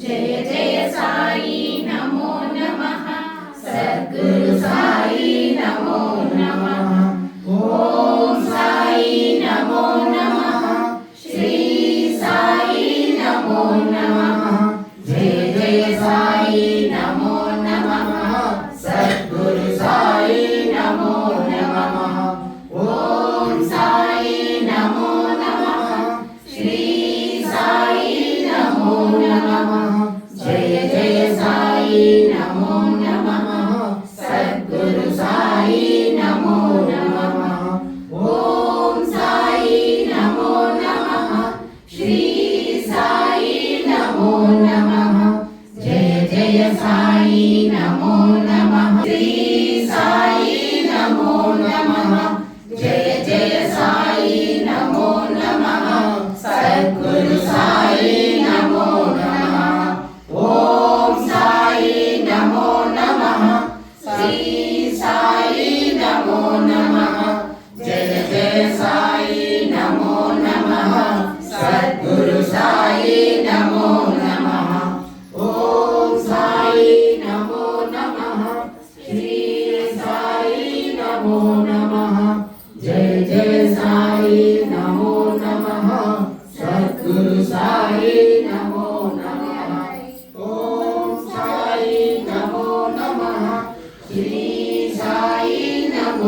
జయ జయ సాయి నమో నమః సద్గురు సాయి నమో నమః ఓం సాయి నమో నమః శ్రీ సాయి నమో నమః జయ జయ సాయి నమో నమః సద్గురు సాయి నమో నమః ఓం సాయి నమో నమః శ్రీ సాయి నమో నమః జయ జయ సాయి నమో నమః సద్గురు సాయి నమో నమః ఓం సాయి నమో నమః శ్రీ సాయి నమో నమః జయ జయ సాయి నమో నమః శ్రీ సాయి నమో నమః జయ జయ సాయి నమో నమః సద్గురు సాయి నమో నమః ఓం సాయి నమో నమః శ్రీ సాయి నమో నమః జయ జయ సాయి నమో నమః సద్గురు సాయి నమో నమః ఓం సాయి నమో నమః శ్రీ సాయి నమో నమః జయ జయ సాయి నమో నమః సద్గురు సాయి